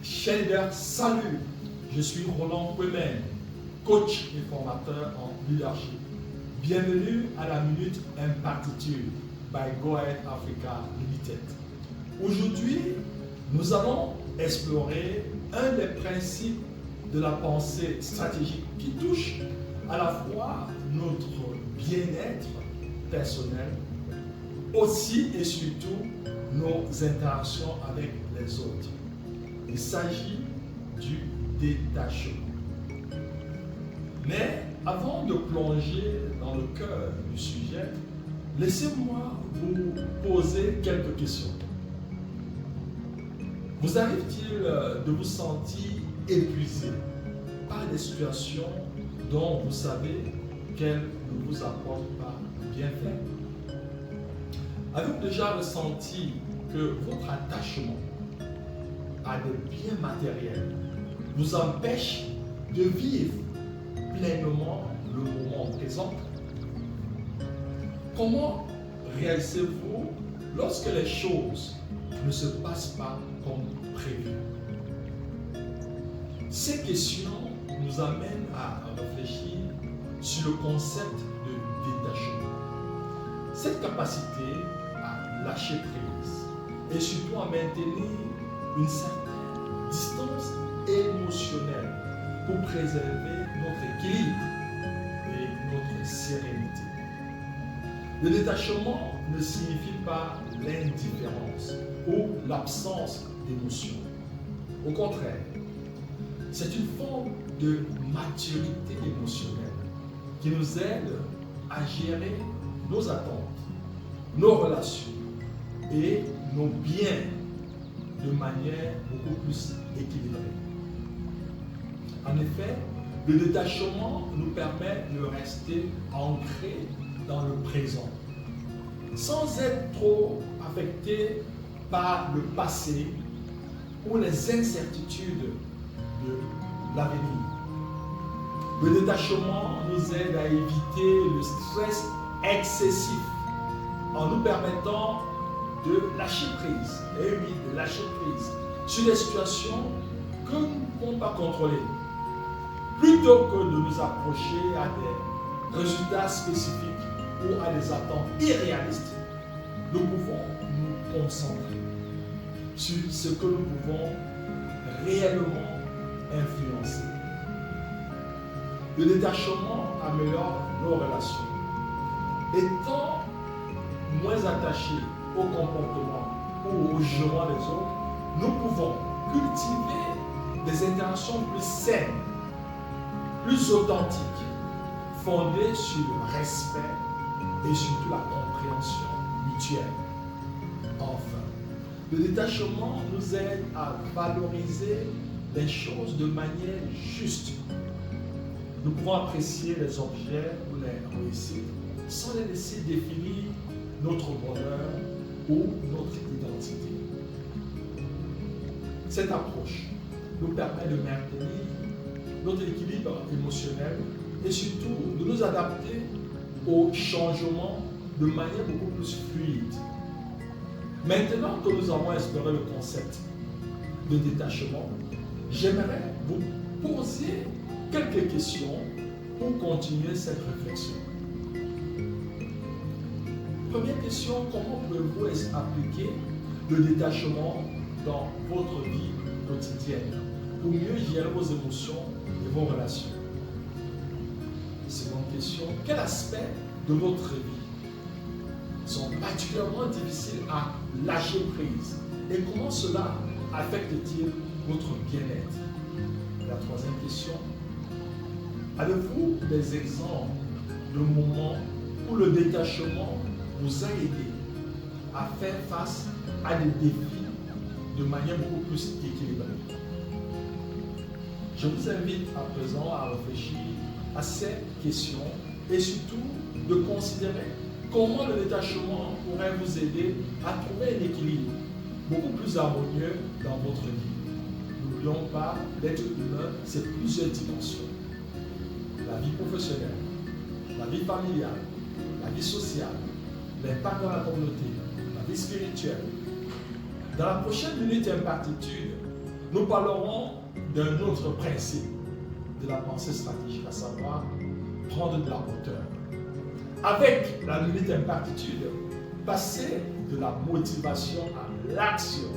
Chers leaders, salut, je suis Roland Quemen, coach et formateur en leadership. Bienvenue à la Minute Impactitude by Go Ahead Africa Limited. Aujourd'hui, nous allons explorer un des principes de la pensée stratégique qui touche à la fois notre bien-être personnel, aussi et surtout nos interactions avec les autres. Il s'agit du détachement. Mais avant de plonger dans le cœur du sujet, laissez-moi vous poser quelques questions. Vous arrive-t-il de vous sentir épuisé par des situations dont vous savez qu'elles ne vous apportent pas de bienfait? Avez-vous déjà ressenti que votre attachement à des biens matériels vous empêche de vivre pleinement le moment présent? Comment réalisez-vous lorsque les choses ne se passent pas comme prévu? Ces questions nous amènent à réfléchir sur le concept de détachement. Cette capacité à lâcher prise et surtout à maintenir une certaine distance émotionnelle pour préserver notre équilibre et notre sérénité. Le détachement ne signifie pas l'indifférence ou l'absence d'émotion. Au contraire, c'est une forme de maturité émotionnelle qui nous aide à gérer nos attentes, nos relations et nos biens de manière beaucoup plus équilibrée. En effet, le détachement nous permet de rester ancrés dans le présent, sans être trop affectés par le passé ou les incertitudes de l'avenir. Le détachement nous aide à éviter le stress excessif en nous permettant de lâcher prise, et oui, de lâcher prise sur des situations que nous ne pouvons pas contrôler. Plutôt que de nous approcher à des résultats spécifiques ou à des attentes irréalistes, nous pouvons nous concentrer sur ce que nous pouvons réellement influencer. Le détachement améliore nos relations. Étant moins attachés au comportement ou au jugement des autres, nous pouvons cultiver des interactions plus saines, plus authentiques, fondées sur le respect et surtout la compréhension mutuelle. Enfin, le détachement nous aide à valoriser les choses de manière juste. Nous pouvons apprécier les objets ou les réussites sans les laisser définir notre bonheur ou notre identité. Cette approche nous permet de maintenir notre équilibre émotionnel et surtout de nous adapter aux changements de manière beaucoup plus fluide. Maintenant que nous avons exploré le concept de détachement, j'aimerais vous poser quelques questions pour continuer cette réflexion. Première question, comment pouvez-vous appliquer le détachement dans votre vie quotidienne pour mieux gérer vos émotions et vos relations? Seconde question, quel aspect de votre vie sont particulièrement difficiles à lâcher prise et comment cela affecte-t-il votre bien-être? La troisième question, avez-vous des exemples de moments où le détachement vous a aidé à faire face à des défis de manière beaucoup plus équilibrée? Je vous invite à présent à réfléchir à ces questions et surtout de considérer comment le détachement pourrait vous aider à trouver un équilibre beaucoup plus harmonieux dans votre vie. N'oublions pas, l'être humain, c'est plusieurs dimensions. La vie professionnelle, la vie familiale, la vie sociale, l'impact dans la communauté, la vie spirituelle. Dans la prochaine minute Impactitude, nous parlerons d'un autre principe de la pensée stratégique, à savoir prendre de la hauteur. Avec la minute impartitude, passer de la motivation à l'action